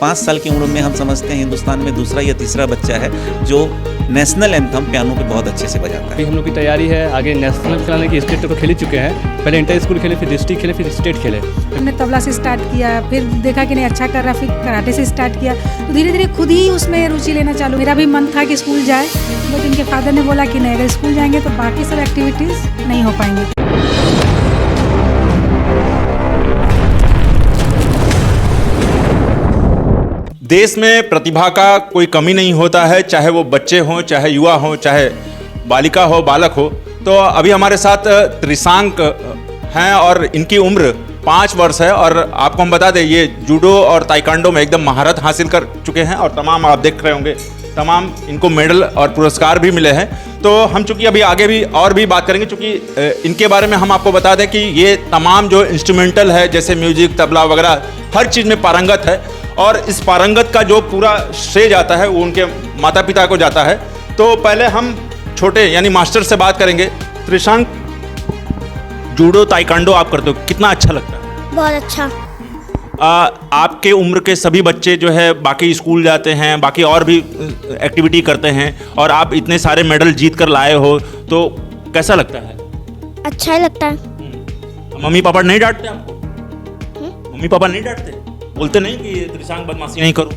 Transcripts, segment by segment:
5 साल की उम्र में हम समझते हैं हिंदुस्तान में दूसरा या तीसरा बच्चा है जो नेशनल एंथम पियानो पे बहुत अच्छे से बजाता है। अभी हम लोग की तैयारी है आगे नेशनल खिलाने की। स्टेट तो खेल ही चुके हैं, पहले इंटर स्कूल खेले, फिर डिस्ट्रिक्ट खेले, फिर स्टेट खेले। हमने तबला से स्टार्ट किया, फिर देखा कि नहीं अच्छा कर रहा, फिर कराटे से स्टार्ट किया, तो धीरे धीरे खुद ही उसमें रुचि लेना चालू। मेरा भी मन था कि स्कूल जाए, बट इनके फादर ने बोला कि नहीं, अगर स्कूल जाएंगे तो बाकी सब एक्टिविटीज़ नहीं हो पाएंगे। देश में प्रतिभा का कोई कमी नहीं होता है, चाहे वो बच्चे हों, चाहे युवा हों, चाहे बालिका हो, बालक हो। तो अभी हमारे साथ त्रिशांक हैं और इनकी उम्र 5 वर्ष है और आपको हम बता दें ये जूडो और ताइक्वांडो में एकदम महारत हासिल कर चुके हैं और तमाम आप देख रहे होंगे तमाम इनको मेडल और पुरस्कार भी मिले हैं। तो हम चूंकि अभी आगे भी और भी बात करेंगे, चूंकि इनके बारे में हम आपको बता दें कि ये तमाम जो इंस्ट्रूमेंटल है जैसे म्यूजिक, तबला वगैरह हर चीज़ में पारंगत है और इस पारंगत का जो पूरा श्रेय जाता है वो उनके माता पिता को जाता है। तो पहले हम छोटे यानी मास्टर से बात करेंगे। त्रिशांक, जूडो ताइक्वांडो आप करते हो, कितना अच्छा लगता है? बहुत अच्छा। आपके उम्र के सभी बच्चे जो है बाकी स्कूल जाते हैं, बाकी और भी एक्टिविटी करते हैं और आप इतने सारे मेडल जीत कर लाए हो, तो कैसा लगता है? अच्छा ही लगता है। मम्मी पापा नहीं डांटते आपको? मम्मी पापा नहीं डांटते? बोलते नहीं कि त्रिशांक बदमाशी नहीं करो?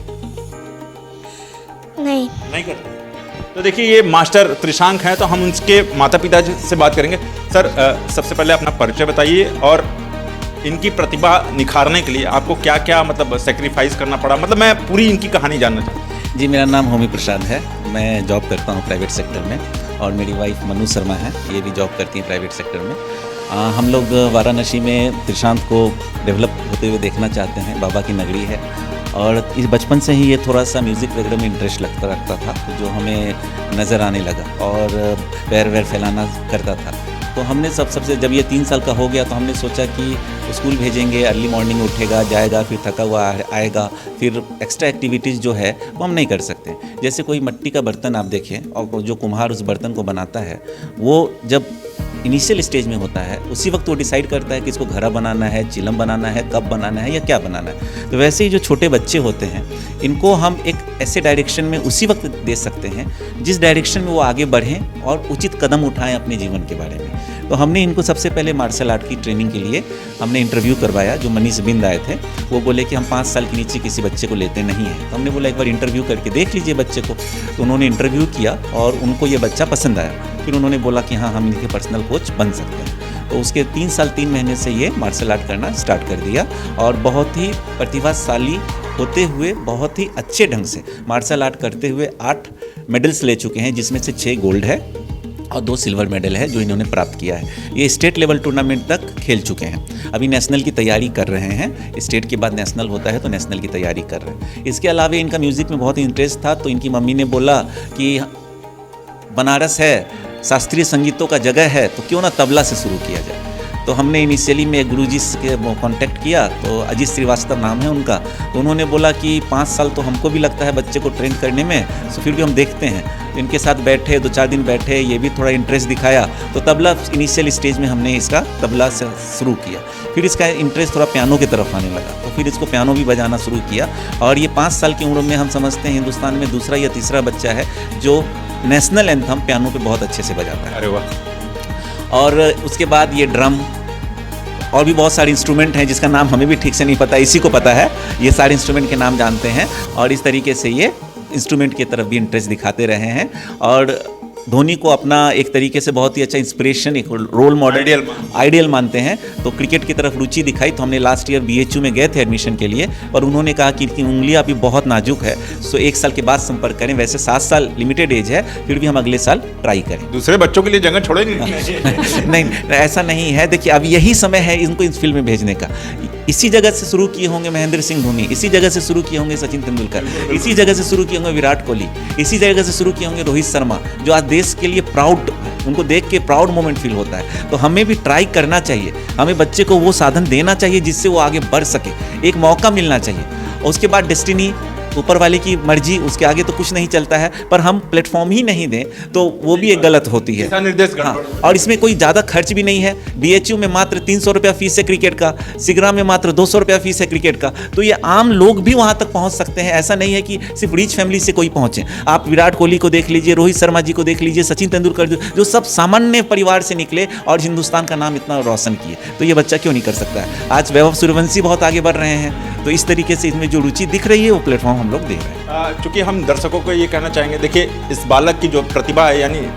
नहीं करते। तो देखिए ये मास्टर त्रिशांक हैं, तो हम उनके माता पिता से बात करेंगे। सर, सबसे पहले अपना परिचय बताइए और इनकी प्रतिभा निखारने के लिए आपको क्या क्या मतलब सेक्रीफाइस करना पड़ा, मतलब मैं पूरी इनकी कहानी जानना चाहता हूँ। जी, मेरा नाम होमी प्रसाद है, मैं जॉब करता हूँ प्राइवेट सेक्टर में और मेरी वाइफ मनु शर्मा है, ये भी जॉब करती हैं प्राइवेट सेक्टर में। हम लोग वाराणसी में त्रिशांत को डेवलप होते हुए देखना चाहते हैं। बाबा की नगरी है और इस बचपन से ही ये थोड़ा सा म्यूज़िक वगैरह में इंटरेस्ट रखता था, जो हमें नज़र आने लगा और पैर वैर फैलाना करता था। तो हमने सबसे जब ये 3 साल का हो गया तो हमने सोचा कि स्कूल भेजेंगे, अर्ली मॉर्निंग उठेगा, जाएगा, फिर थका हुआ आएगा, फिर एक्स्ट्रा एक्टिविटीज़ जो है वो हम नहीं कर सकते। जैसे कोई मिट्टी का बर्तन आप देखें और जो कुम्हार उस बर्तन को बनाता है, वो जब इनिशियल स्टेज में होता है उसी वक्त वो डिसाइड करता है कि इसको घड़ा बनाना है, चिलम बनाना है, कप बनाना है या क्या बनाना है। तो वैसे ही जो छोटे बच्चे होते हैं इनको हम एक ऐसे डायरेक्शन में उसी वक्त दे सकते हैं जिस डायरेक्शन में वो आगे बढ़ें और उचित कदम उठाएं अपने जीवन के बारे में। तो हमने इनको सबसे पहले मार्शल आर्ट की ट्रेनिंग के लिए हमने इंटरव्यू करवाया। जो मनीष बिंद आए थे वो बोले कि हम 5 साल के नीचे किसी बच्चे को लेते नहीं हैं। तो हमने बोला एक बार इंटरव्यू करके देख लीजिए बच्चे को। तो उन्होंने इंटरव्यू किया और उनको ये बच्चा पसंद आया। फिर उन्होंने बोला कि हाँ, हम इनके पर्सनल कोच बन सकते हैं। तो उसके 3 साल 3 महीने से ये मार्शल आर्ट करना स्टार्ट कर दिया और बहुत ही प्रतिभाशाली होते हुए बहुत ही अच्छे ढंग से मार्शल आर्ट करते हुए 8 मेडल्स ले चुके हैं, जिसमें से 6 गोल्ड है और 2 सिल्वर मेडल है जो इन्होंने प्राप्त किया है। ये स्टेट लेवल टूर्नामेंट तक खेल चुके हैं, अभी नेशनल की तैयारी कर रहे हैं। स्टेट के बाद नेशनल होता है तो नेशनल की तैयारी कर रहे हैं। इसके अलावा इनका म्यूज़िक में बहुत इंटरेस्ट था, तो इनकी मम्मी ने बोला कि बनारस है, शास्त्रीय संगीतों का जगह है, तो क्यों ना तबला से शुरू किया जाए। तो हमने इनिशियली में गुरुजी से कांटेक्ट किया, तो अजीत श्रीवास्तव नाम है उनका। तो उन्होंने बोला कि 5 साल तो हमको भी लगता है बच्चे को ट्रेन करने में, तो फिर भी हम देखते हैं। तो इनके साथ बैठे, 2-4 दिन बैठे, ये भी थोड़ा इंटरेस्ट दिखाया, तो तबला इनिशियल स्टेज में हमने इसका तबला से शुरू किया। फिर इसका इंटरेस्ट थोड़ा पियानो की तरफ आने लगा, तो फिर इसको पियानो भी बजाना शुरू किया और ये 5 साल की उम्र में हम समझते हैं हिंदुस्तान में दूसरा या तीसरा बच्चा है जो नेशनल एंथम पियानो पे बहुत अच्छे से बजाता है। अरे वाह। और उसके बाद ये ड्रम और भी बहुत सारे इंस्ट्रूमेंट हैं जिसका नाम हमें भी ठीक से नहीं पता, इसी को पता है। ये सारे इंस्ट्रूमेंट के नाम जानते हैं और इस तरीके से ये इंस्ट्रूमेंट की तरफ भी इंटरेस्ट दिखाते रहे हैं और धोनी को अपना एक तरीके से बहुत ही अच्छा इंस्पिरेशन, एक रोल मॉडल, आइडियल मानते हैं। तो क्रिकेट की तरफ रुचि दिखाई, तो हमने लास्ट ईयर BHU में गए थे एडमिशन के लिए और उन्होंने कहा कि इनकी उंगलियां अभी बहुत नाजुक है, सो 1 साल के बाद संपर्क करें। वैसे 7 साल लिमिटेड एज है, फिर भी हम अगले साल ट्राई करें। दूसरे बच्चों के लिए जगह छोड़ेंगे? नहीं, ऐसा नहीं है। देखिए अब यही समय है इनको इस फील्ड में भेजने का। इसी जगह से शुरू किए होंगे महेंद्र सिंह धोनी, इसी जगह से शुरू किए होंगे सचिन तेंदुलकर, इसी जगह से शुरू किए होंगे विराट कोहली, इसी जगह से शुरू किए होंगे रोहित शर्मा, जो आज देश के लिए प्राउड, उनको देख के प्राउड मोमेंट फील होता है। तो हमें भी ट्राई करना चाहिए, हमें बच्चे को वो साधन देना चाहिए जिससे वो आगे बढ़ सके, एक मौका मिलना चाहिए और उसके बाद डेस्टिनी ऊपर वाले की मर्जी, उसके आगे तो कुछ नहीं चलता है, पर हम प्लेटफॉर्म ही नहीं दें तो वो भी एक गलत होती है। दिशा निर्देश हाँ, गड़बड़। और इसमें कोई ज़्यादा खर्च भी नहीं है। BHU में मात्र 300 रुपया फीस है क्रिकेट का, सिगरा में मात्र 200 रुपया फीस है क्रिकेट का। तो ये आम लोग भी वहाँ तक पहुँच सकते हैं, ऐसा नहीं है कि सिर्फ रिच फैमिली से कोई पहुँचे। आप विराट कोहली को देख लीजिए, रोहित शर्मा जी को देख लीजिए, सचिन तेंदुलकर जो सब सामान्य परिवार से निकले और हिंदुस्तान का नाम इतना रोशन किए, तो ये बच्चा क्यों नहीं कर सकता है। आज वैभव सूर्यवंशी बहुत आगे बढ़ रहे हैं, तो इस तरीके से इसमें जो रुचि दिख रही है वो प्लेटफॉर्म हम लोग दे रहे हैं। चूँकि हम दर्शकों को ये कहना चाहेंगे, देखिए इस बालक की जो प्रतिभा है, यानी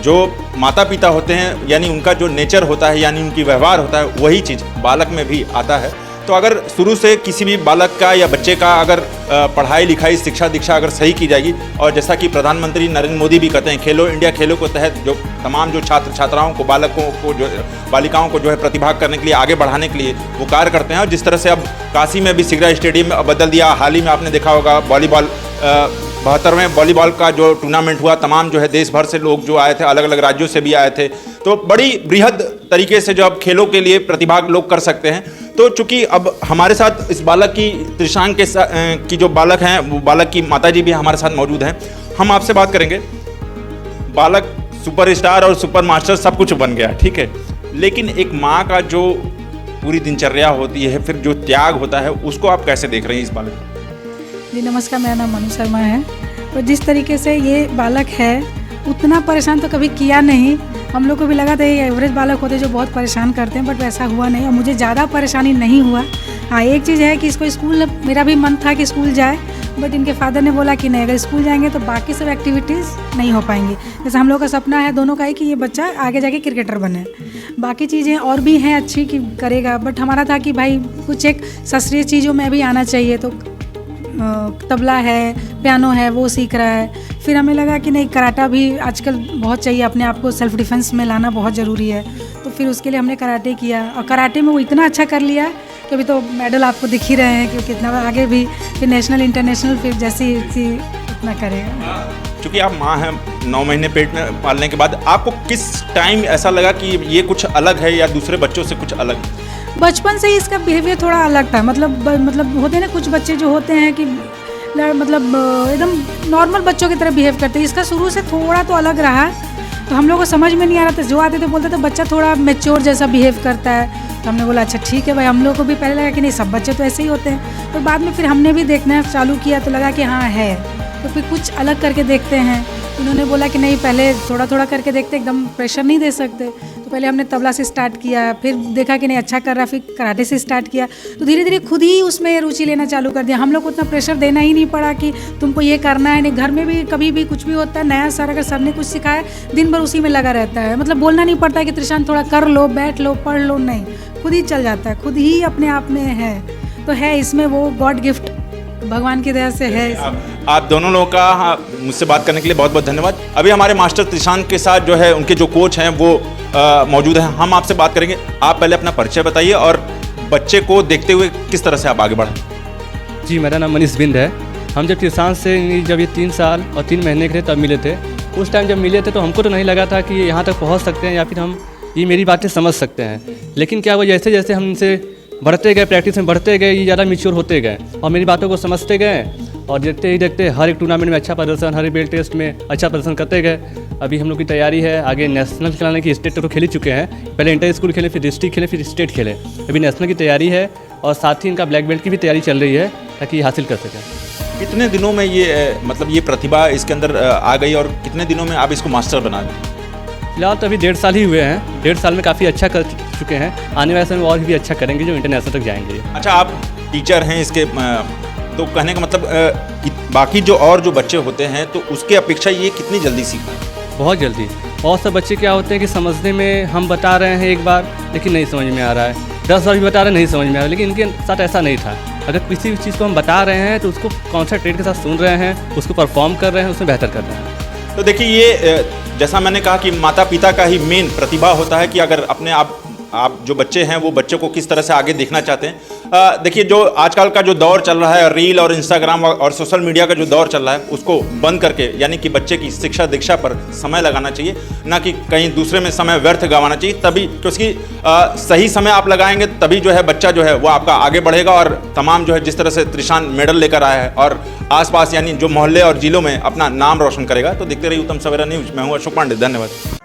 जो माता पिता होते हैं, यानी उनका जो नेचर होता है, यानी उनकी व्यवहार होता है, वही चीज़ बालक में भी आता है। तो अगर शुरू से किसी भी बालक का या बच्चे का अगर पढ़ाई लिखाई शिक्षा दीक्षा अगर सही की जाएगी, और जैसा कि प्रधानमंत्री नरेंद्र मोदी भी कहते हैं, खेलो इंडिया खेलो के तहत जो तमाम जो छात्र छात्राओं को, बालकों को, जो बालिकाओं को जो है प्रतिभा करने के लिए, आगे बढ़ाने के लिए वो कार्य करते हैं। और जिस तरह से अब काशी में भी सिगरा स्टेडियम में बदल दिया, हाल ही में आपने देखा होगा वॉलीबॉल 72वें वॉलीबॉल का जो टूर्नामेंट हुआ, तमाम जो है देश भर से लोग जो आए थे, अलग अलग राज्यों से भी आए थे। तो बड़ी बृहद तरीके से जो अब खेलों के लिए प्रतिभाग लोग कर सकते हैं। तो चूंकि अब हमारे साथ इस बालक की त्रिशांक की जो बालक हैं, वो बालक की माताजी भी हमारे साथ मौजूद हैं। हम आपसे बात करेंगे। बालक सुपरस्टार और सुपर मास्टर सब कुछ बन गया, ठीक है, लेकिन एक माँ का जो पूरी दिनचर्या होती है, फिर जो त्याग होता है, उसको आप कैसे देख रहे हैं इस बालक को? जी नमस्कार, मेरा नाम मनु शर्मा है। और जिस तरीके से ये बालक है, उतना परेशान तो कभी किया नहीं। हम लोग को भी लगा था ये एवरेज बालक होते जो बहुत परेशान करते हैं, बट वैसा हुआ नहीं और मुझे ज़्यादा परेशानी नहीं हुआ। हाँ, एक चीज़ है कि इसको स्कूल, मेरा भी मन था कि स्कूल जाए, बट इनके फादर ने बोला कि नहीं, अगर स्कूल जाएंगे तो बाकी सब एक्टिविटीज़ नहीं हो पाएंगी। जैसे हम लोग का सपना है दोनों का ही कि ये बच्चा आगे जाके क्रिकेटर बने। बाकी चीज़ें और भी हैं अच्छी कि करेगा, बट हमारा था कि भाई कुछ एक शास्त्रीय चीज़ों में भी आना चाहिए। तो तबला है, पियानो है, वो सीख रहा है। फिर हमें लगा कि नहीं, कराटा भी आजकल बहुत चाहिए, अपने आप को सेल्फ डिफेंस में लाना बहुत ज़रूरी है। तो फिर उसके लिए हमने कराटे किया और कराटे में वो इतना अच्छा कर लिया कि अभी तो मेडल आपको दिख ही रहे हैं कि कितना आगे भी, फिर नेशनल इंटरनेशनल, फिर जैसी उतना करेगा। चूँकि आप माँ हैं, 9 महीने पेट में पालने के बाद आपको किस टाइम ऐसा लगा कि ये कुछ अलग है या दूसरे बच्चों से कुछ अलग है? बचपन से ही इसका बिहेवियर थोड़ा अलग था। मतलब होते हैं ना कुछ बच्चे जो होते हैं कि मतलब एकदम नॉर्मल बच्चों की तरह बिहेव करते हैं। इसका शुरू से थोड़ा तो अलग रहा, तो हम लोग को समझ में नहीं आ रहा था। जो आते थे बोलते थे बच्चा थोड़ा मैच्योर जैसा बिहेव करता है। तो हमने बोला अच्छा ठीक है भाई। हम लोग को भी पहले लगा कि नहीं, सब बच्चे तो ऐसे ही होते हैं। तो बाद में फिर हमने भी देखना चालू किया, तो लगा कि हाँ है, तो फिर कुछ अलग करके देखते हैं। उन्होंने बोला कि नहीं, पहले थोड़ा थोड़ा करके देखते, एकदम प्रेशर नहीं दे सकते। तो पहले हमने तबला से स्टार्ट किया, फिर देखा कि नहीं अच्छा कर रहा, फिर कराटे से स्टार्ट किया। तो धीरे धीरे खुद ही उसमें रुचि लेना चालू कर दिया। हम लोग को उतना प्रेशर देना ही नहीं पड़ा कि तुमको ये करना है। नहीं, घर में भी कभी भी कुछ भी होता है नया सर, अगर सर ने कुछ सिखाया, दिन भर उसी में लगा रहता है। मतलब बोलना नहीं पड़ता है कि त्रिशांत थोड़ा कर लो, बैठ लो, पढ़ लो, नहीं, खुद ही चल जाता है, खुद ही अपने आप में है। तो है इसमें वो गॉड गिफ्ट, भगवान की दया से है। आप दोनों लोगों का मुझसे बात करने के लिए बहुत बहुत धन्यवाद। अभी हमारे मास्टर त्रिशांत के साथ जो है उनके जो कोच हैं वो मौजूद हैं। हम आपसे बात करेंगे। आप पहले अपना परिचय बताइए और बच्चे को देखते हुए किस तरह से आप आगे बढ़े। जी, मेरा नाम मनीष बिंद है। हम जब त्रिशांत से जब ये 3 साल और 3 महीने के थे तब मिले थे। उस टाइम जब मिले थे तो हमको तो नहीं लगा था कि ये यहाँ तक पहुँच सकते हैं या फिर हम ये मेरी बातें समझ सकते हैं। लेकिन क्या हुआ, जैसे जैसे हम इनसे बढ़ते गए, प्रैक्टिस में बढ़ते गए, ये ज़्यादा मैच्योर होते गए और मेरी बातों को समझते गए। और देखते ही देखते हर एक टूर्नामेंट में अच्छा प्रदर्शन, हर एक बेल्ट टेस्ट में अच्छा प्रदर्शन करते गए। अभी हम लोग की तैयारी है आगे नेशनल खिलाने की। स्टेट तो खेल ही चुके हैं, पहले इंटर स्कूल खेले, फिर डिस्ट्रिक्ट खेले, फिर स्टेट खेले। अभी नेशनल की तैयारी है और साथ ही इनका ब्लैक बेल्ट की भी तैयारी चल रही है ताकि ये हासिल कर सकें। कितने दिनों में ये मतलब ये प्रतिभा इसके अंदर आ गई और कितने दिनों में आप इसको मास्टर बना दें? फिलहाल तो अभी 1.5 साल ही हुए हैं। 1.5 साल में काफ़ी अच्छा कर चुके हैं। आने वाले समय में और भी अच्छा करेंगे, जो इंटरनेशनल तक जाएंगे। अच्छा, आप टीचर हैं इसके, तो कहने का मतलब बाकी जो और जो बच्चे होते हैं तो उसके अपेक्षा ये कितनी जल्दी सीखा? बहुत जल्दी। और सब बच्चे क्या होते हैं कि समझने में हम बता रहे हैं एक बार, लेकिन नहीं समझ में आ रहा है। 10 बार भी बता रहे हैं, नहीं समझ में आ रहा है। लेकिन इनके साथ ऐसा नहीं था। अगर किसी भी चीज़ को हम बता रहे हैं तो उसको कॉन्सेंट्रेट के साथ सुन रहे हैं, उसको परफॉर्म कर रहे हैं, उसमें बेहतर कर रहे हैं। तो देखिए, ये जैसा मैंने कहा कि माता पिता का ही मेन प्रतिभा होता है कि अगर अपने आप जो बच्चे हैं वो बच्चे को किस तरह से आगे देखना चाहते हैं। देखिए जो आजकल का जो दौर चल रहा है, रील और इंस्टाग्राम और सोशल मीडिया का जो दौर चल रहा है, उसको बंद करके यानी कि बच्चे की शिक्षा दीक्षा पर समय लगाना चाहिए, ना कि कहीं दूसरे में समय व्यर्थ गंवाना चाहिए। तभी क्योंकि सही समय आप लगाएंगे तभी जो है बच्चा जो है वो आपका आगे बढ़ेगा और तमाम जो है जिस तरह से त्रिशान मेडल लेकर आया है और आसपास यानी जो मोहल्ले और जिलों में अपना नाम रोशन करेगा। तो देखते रहिए उत्तम सवेरा न्यूज। मैं हूं अशोक पांडे, धन्यवाद।